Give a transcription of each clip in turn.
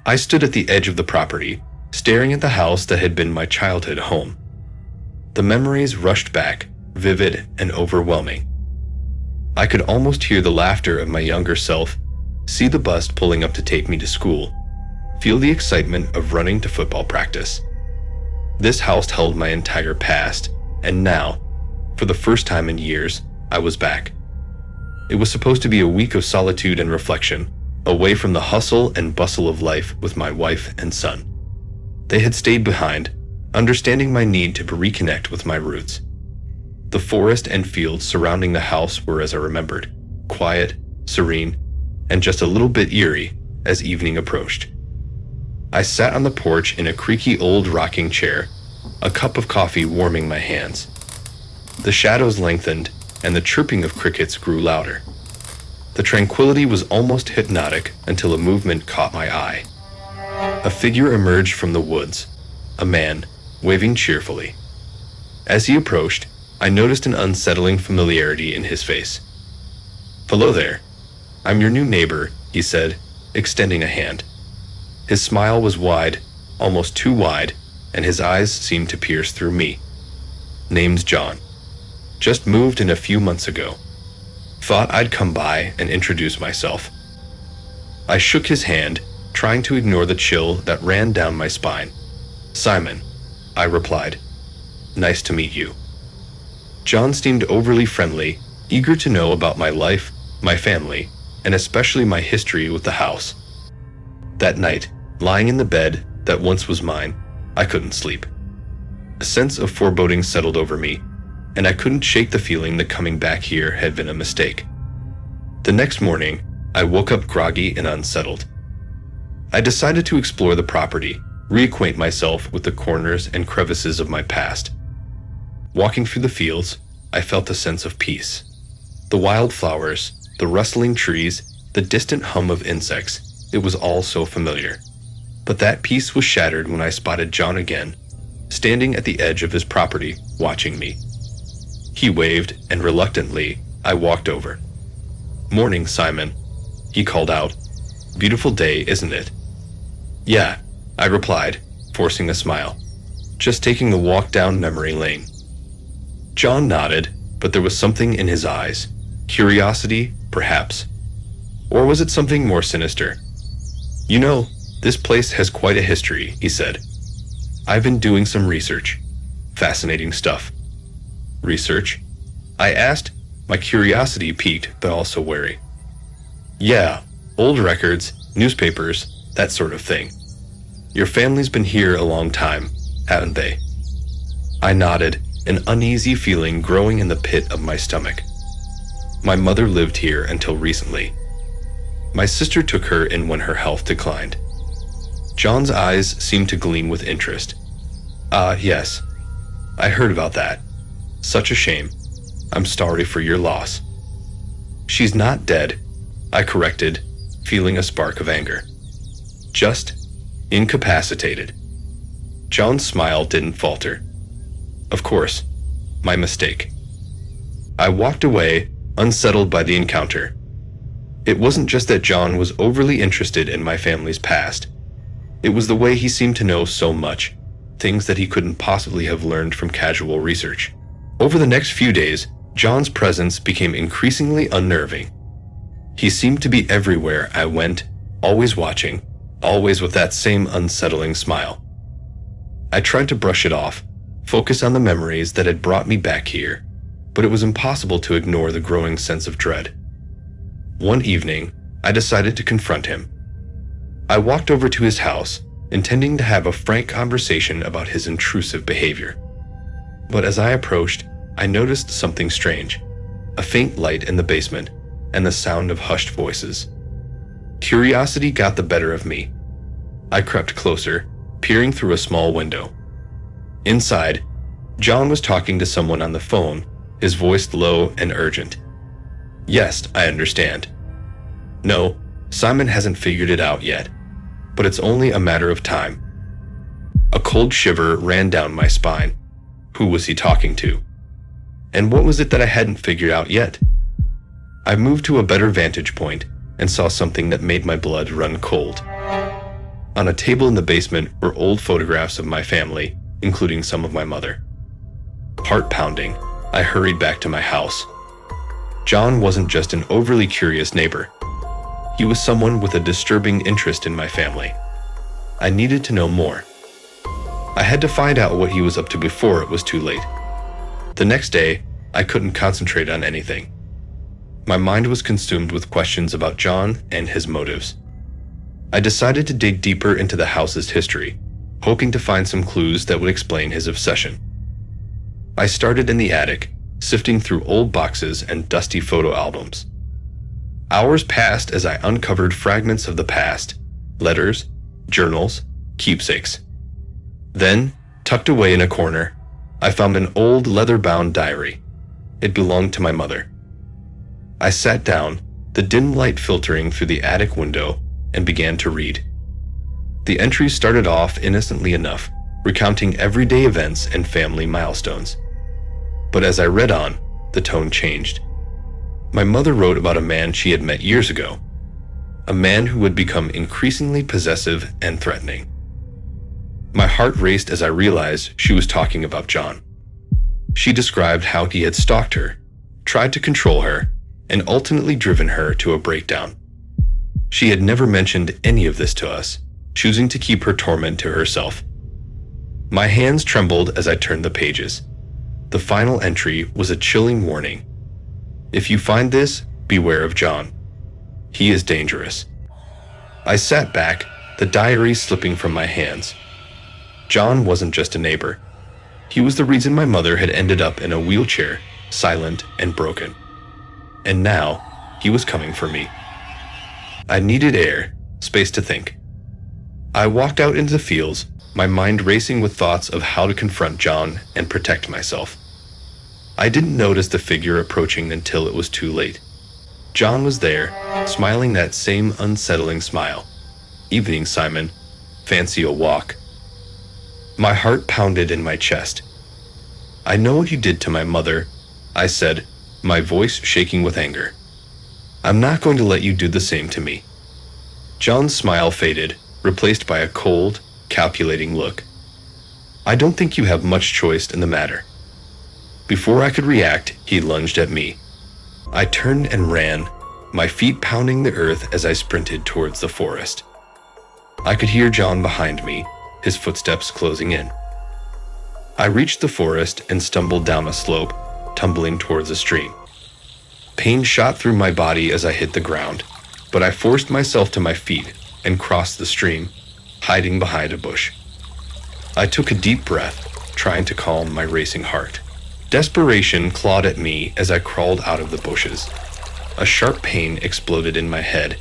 I stood at the edge of the property, staring at the house that had been my childhood home. The memories rushed back, vivid and overwhelming. I could almost hear the laughter of my younger self, see the bus pulling up to take me to school, feel the excitement of running to football practice. This house held my entire past, and now, for the first time in years, I was back. It was supposed to be a week of solitude and reflection, away from the hustle and bustle of life with my wife and son. They had stayed behind, understanding my need to reconnect with my roots. The forest and fields surrounding the house were as I remembered, quiet, serene, and just a little bit eerie as evening approached. I sat on the porch in a creaky old rocking chair, a cup of coffee warming my hands. The shadows lengthened, and the chirping of crickets grew louder. The tranquility was almost hypnotic until a movement caught my eye. A figure emerged from the woods, a man, waving cheerfully. As he approached, I noticed an unsettling familiarity in his face. "Hello there. I'm your new neighbor," he said, extending a hand. His smile was wide, almost too wide, and his eyes seemed to pierce through me. "Name's John. Just moved in a few months ago. Thought I'd come by and introduce myself." I shook his hand, trying to ignore the chill that ran down my spine. "Simon," I replied. "Nice to meet you." John seemed overly friendly, eager to know about my life, my family, and especially my history with the house. That night, lying in the bed that once was mine, I couldn't sleep. A sense of foreboding settled over me, and I couldn't shake the feeling that coming back here had been a mistake. The next morning, I woke up groggy and unsettled. I decided to explore the property, reacquaint myself with the corners and crevices of my past. Walking through the fields, I felt a sense of peace. The wildflowers, the rustling trees, the distant hum of insects, it was all so familiar. But that peace was shattered when I spotted John again, standing at the edge of his property, watching me. He waved, and reluctantly, I walked over. "Morning, Simon," he called out. "Beautiful day, isn't it?" "Yeah," I replied, forcing a smile. "Just taking a walk down memory lane." John nodded, but there was something in his eyes. Curiosity, perhaps. Or was it something more sinister? "You know, this place has quite a history," he said. "I've been doing some research. Fascinating stuff." "Research?" I asked, my curiosity piqued but also wary. "Yeah, old records, newspapers, that sort of thing. Your family's been here a long time, haven't they?" I nodded, an uneasy feeling growing in the pit of my stomach. "My mother lived here until recently. My sister took her in when her health declined." John's eyes seemed to gleam with interest. Yes. I heard about that. Such a shame. I'm sorry for your loss." "She's not dead," I corrected, feeling a spark of anger. "Just incapacitated." John's smile didn't falter. "Of course. My mistake." I walked away, unsettled by the encounter. It wasn't just that John was overly interested in my family's past. It was the way he seemed to know so much, things that he couldn't possibly have learned from casual research. Over the next few days, John's presence became increasingly unnerving. He seemed to be everywhere I went, always watching, always with that same unsettling smile. I tried to brush it off, focus on the memories that had brought me back here, but it was impossible to ignore the growing sense of dread. One evening, I decided to confront him. I walked over to his house, intending to have a frank conversation about his intrusive behavior. But as I approached, I noticed something strange, a faint light in the basement, and the sound of hushed voices. Curiosity got the better of me. I crept closer, peering through a small window. Inside, John was talking to someone on the phone, his voice low and urgent. "Yes, I understand. No, Simon hasn't figured it out yet, but it's only a matter of time." A cold shiver ran down my spine. Who was he talking to? And what was it that I hadn't figured out yet? I moved to a better vantage point and saw something that made my blood run cold. On a table in the basement were old photographs of my family, including some of my mother. Heart pounding, I hurried back to my house. John wasn't just an overly curious neighbor. He was someone with a disturbing interest in my family. I needed to know more. I had to find out what he was up to before it was too late. The next day, I couldn't concentrate on anything. My mind was consumed with questions about John and his motives. I decided to dig deeper into the house's history, hoping to find some clues that would explain his obsession. I started in the attic, sifting through old boxes and dusty photo albums. Hours passed as I uncovered fragments of the past, letters, journals, keepsakes. Then, tucked away in a corner, I found an old leather-bound diary. It belonged to my mother. I sat down, the dim light filtering through the attic window, and began to read. The entries started off innocently enough, recounting everyday events and family milestones. But as I read on, the tone changed. My mother wrote about a man she had met years ago, a man who would become increasingly possessive and threatening. My heart raced as I realized she was talking about John. She described how he had stalked her, tried to control her, and ultimately driven her to a breakdown. She had never mentioned any of this to us, choosing to keep her torment to herself. My hands trembled as I turned the pages. The final entry was a chilling warning. If you find this, beware of John. He is dangerous. I sat back, the diary slipping from my hands. John wasn't just a neighbor. He was the reason my mother had ended up in a wheelchair, silent and broken. And now, he was coming for me. I needed air, space to think. I walked out into the fields, my mind racing with thoughts of how to confront John and protect myself. I didn't notice the figure approaching until it was too late. John was there, smiling that same unsettling smile. "Evening, Simon. Fancy a walk?" My heart pounded in my chest. "I know what you did to my mother," I said, my voice shaking with anger. "I'm not going to let you do the same to me." John's smile faded, replaced by a cold, calculating look. "I don't think you have much choice in the matter." Before I could react, he lunged at me. I turned and ran, my feet pounding the earth as I sprinted towards the forest. I could hear John behind me, his footsteps closing in. I reached the forest and stumbled down a slope, tumbling towards a stream. Pain shot through my body as I hit the ground, but I forced myself to my feet and crossed the stream, hiding behind a bush. I took a deep breath, trying to calm my racing heart. Desperation clawed at me as I crawled out of the bushes. A sharp pain exploded in my head,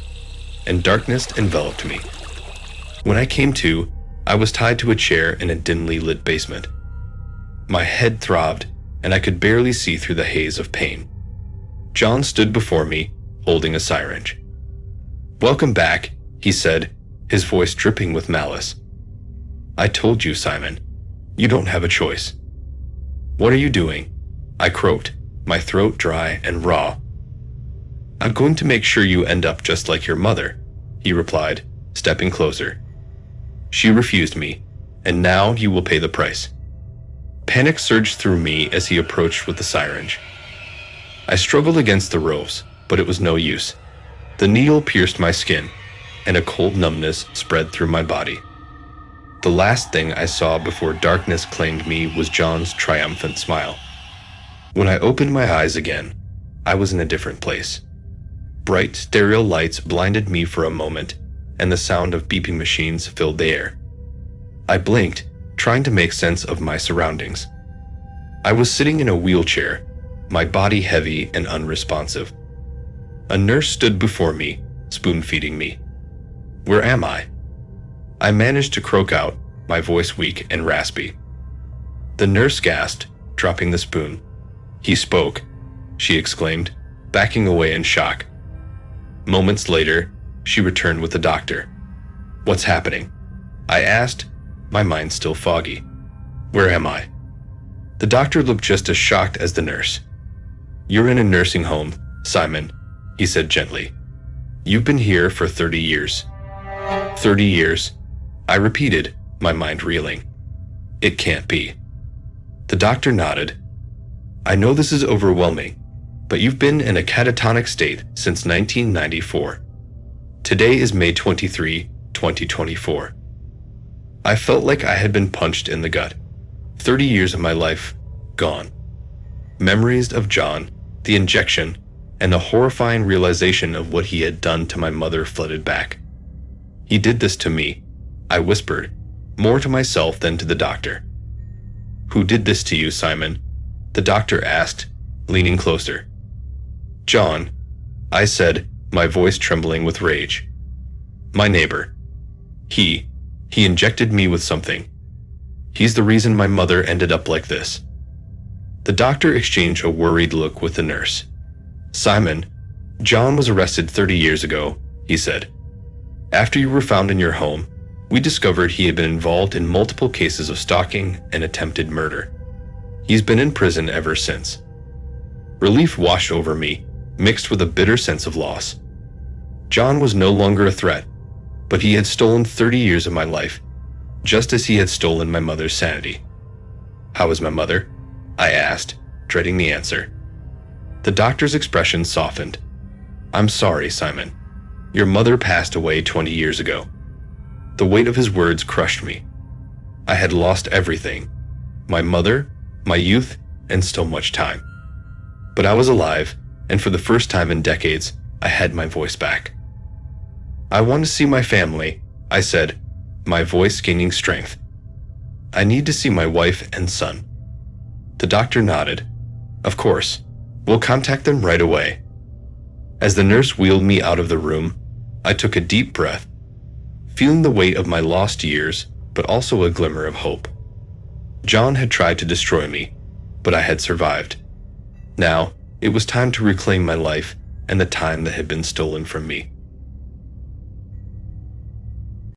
and darkness enveloped me. When I came to, I was tied to a chair in a dimly lit basement. My head throbbed, and I could barely see through the haze of pain. John stood before me, holding a syringe. "Welcome back," he said, his voice dripping with malice. "I told you, Simon. You don't have a choice." "What are you doing?" I croaked, my throat dry and raw. "I'm going to make sure you end up just like your mother," he replied, stepping closer. "She refused me, and now you will pay the price." Panic surged through me as he approached with the syringe. I struggled against the ropes, but it was no use. The needle pierced my skin, and a cold numbness spread through my body. The last thing I saw before darkness claimed me was John's triumphant smile. When I opened my eyes again, I was in a different place. Bright stereo lights blinded me for a moment, and the sound of beeping machines filled the air. I blinked, trying to make sense of my surroundings. I was sitting in a wheelchair, my body heavy and unresponsive. A nurse stood before me, spoon-feeding me. Where am I? I managed to croak out, my voice weak and raspy. The nurse gasped, dropping the spoon. "He spoke," she exclaimed, backing away in shock. Moments later, she returned with the doctor. "What's happening?" I asked, my mind still foggy. "Where am I?" The doctor looked just as shocked as the nurse. "You're in a nursing home, Simon," he said gently. "You've been here for 30 years. 30 years. I repeated, my mind reeling. It can't be. The doctor nodded. I know this is overwhelming, but you've been in a catatonic state since 1994. Today is May 23, 2024. I felt like I had been punched in the gut. 30 years of my life, gone. Memories of John, the injection, and the horrifying realization of what he had done to my mother flooded back. He did this to me, I whispered, more to myself than to the doctor. Who did this to you, Simon? The doctor asked, leaning closer. John, I said, my voice trembling with rage. My neighbor. He injected me with something. He's the reason my mother ended up like this. The doctor exchanged a worried look with the nurse. Simon, John was arrested 30 years ago, he said. After you were found in your home, we discovered he had been involved in multiple cases of stalking and attempted murder. He's been in prison ever since. Relief washed over me, mixed with a bitter sense of loss. John was no longer a threat, but he had stolen 30 years of my life, just as he had stolen my mother's sanity. How is my mother? I asked, dreading the answer. The doctor's expression softened. I'm sorry, Simon. Your mother passed away 20 years ago. The weight of his words crushed me. I had lost everything. My mother, my youth, and so much time. But I was alive, and for the first time in decades, I had my voice back. I want to see my family, I said, my voice gaining strength. I need to see my wife and son. The doctor nodded. Of course, we'll contact them right away. As the nurse wheeled me out of the room, I took a deep breath, feeling the weight of my lost years, but also a glimmer of hope. John had tried to destroy me, but I had survived. Now, it was time to reclaim my life and the time that had been stolen from me.